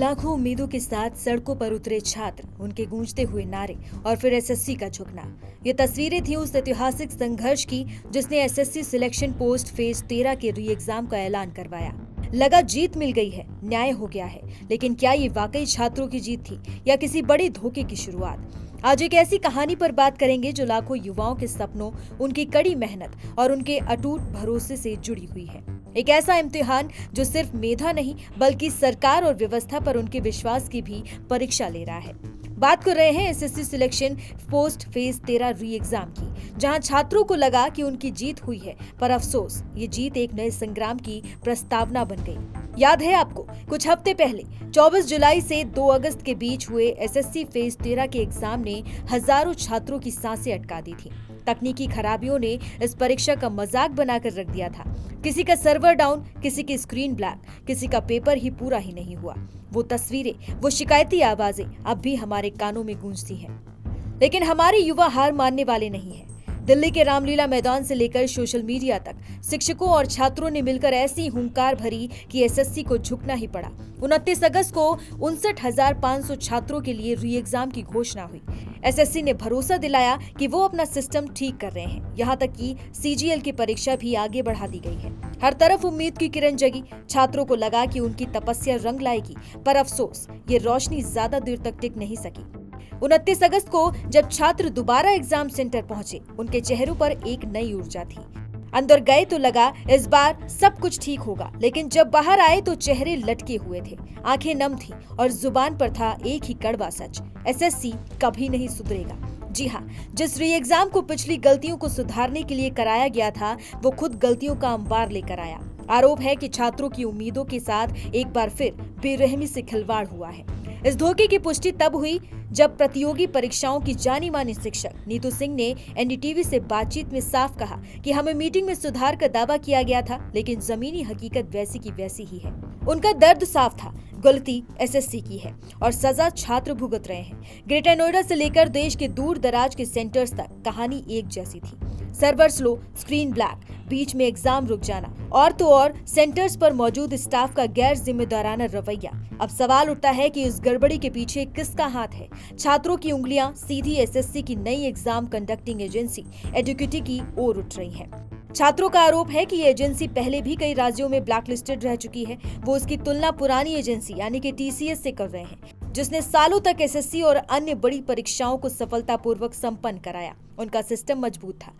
लाखों उम्मीदों के साथ सड़कों पर उतरे छात्र, उनके गूंजते हुए नारे और फिर एसएससी का झुकना। ये तस्वीरें थी उस ऐतिहासिक संघर्ष की जिसने एसएससी सिलेक्शन पोस्ट फेज 13 के री एग्जाम का ऐलान करवाया। लगा जीत मिल गई है, न्याय हो गया है, लेकिन क्या ये वाकई छात्रों की जीत थी या किसी बड़े धोखे की शुरुआत? आज एक ऐसी कहानी पर बात करेंगे जो लाखों युवाओं के सपनों, उनकी कड़ी मेहनत और उनके अटूट भरोसे से जुड़ी हुई है। एक ऐसा इम्तिहान जो सिर्फ मेधा नहीं बल्कि सरकार और व्यवस्था पर उनके विश्वास की भी परीक्षा ले रहा है। बात कर रहे हैं एसएससी सिलेक्शन पोस्ट फेज 13 री एग्जाम की, जहां छात्रों को लगा कि उनकी जीत हुई है, पर अफसोस ये जीत एक नए संग्राम की प्रस्तावना बन गई। याद है आपको, कुछ हफ्ते पहले 24 जुलाई से 2 अगस्त के बीच हुए एसएससी फेज 13 के एग्जाम ने हजारों छात्रों की सांसें अटका दी थी। तकनीकी खराबियों ने इस परीक्षा का मजाक बनाकर रख दिया था। किसी का सर्वर डाउन, किसी की स्क्रीन ब्लैक, किसी का पेपर ही पूरा ही नहीं हुआ। वो तस्वीरें, वो शिकायती आवाजें अब भी हमारे कानों में गूंजती हैं। लेकिन हमारे युवा हार मानने वाले नहीं हैं। दिल्ली के रामलीला मैदान से लेकर सोशल मीडिया तक शिक्षकों और छात्रों ने मिलकर ऐसी हुंकार भरी कि एसएससी को झुकना ही पड़ा। 29 अगस्त को 59,500 छात्रों के लिए री एग्जाम की घोषणा हुई। एसएससी ने भरोसा दिलाया कि वो अपना सिस्टम ठीक कर रहे हैं। यहाँ तक कि सीजीएल की परीक्षा भी आगे बढ़ा दी गई है। हर तरफ उम्मीद की किरण जगी। छात्रों को लगा कि उनकी तपस्या रंग लाएगी, पर अफसोस ये रोशनी ज्यादा देर तक टिक नहीं सकी। 29 अगस्त को जब छात्र दोबारा एग्जाम सेंटर पहुंचे, उनके चेहरों पर एक नई ऊर्जा थी। अंदर गए तो लगा इस बार सब कुछ ठीक होगा, लेकिन जब बाहर आए तो चेहरे लटके हुए थे, आंखें नम थी और जुबान पर था एक ही कड़वा सच: एसएससी कभी नहीं सुधरेगा। जी हाँ, जिस री एग्जाम को पिछली गलतियों को सुधारने के लिए कराया गया था, वो खुद गलतियों का अंबार लेकर आया। आरोप है कि छात्रों की उम्मीदों के साथ एक बार फिर बेरहमी से खिलवाड़ हुआ है। इस धोखे की पुष्टि तब हुई जब प्रतियोगी परीक्षाओं की जानी मानी शिक्षक नीतू सिंह ने एनडीटीवी से बातचीत में साफ कहा कि हमें मीटिंग में सुधार का दावा किया गया था, लेकिन जमीनी हकीकत वैसी की वैसी ही है। उनका दर्द साफ था, गलती एसएससी की है और सजा छात्र भुगत रहे हैं। ग्रेटर नोएडा से लेकर देश के दूर दराज के सेंटर्स तक कहानी एक जैसी थी। सर्वर स्लो, स्क्रीन ब्लैक, बीच में एग्जाम रुक जाना और तो और सेंटर्स पर मौजूद स्टाफ का गैर जिम्मेदाराना रवैया। अब सवाल उठता है कि इस गड़बड़ी के पीछे किसका हाथ है? छात्रों की उंगलियां सीधी एसएससी की नई एग्जाम कंडक्टिंग एजेंसी एडुकेटी की ओर उठ रही हैं। छात्रों का आरोप है कि ये एजेंसी पहले भी कई राज्यों में ब्लैकलिस्टेड रह चुकी है। वो उसकी तुलना पुरानी एजेंसी यानी कि टीसीएस से कर रहे हैं, जिसने सालों तक एसएससी और अन्य बड़ी परीक्षाओं को सफलतापूर्वक संपन्न कराया। उनका सिस्टम मजबूत था।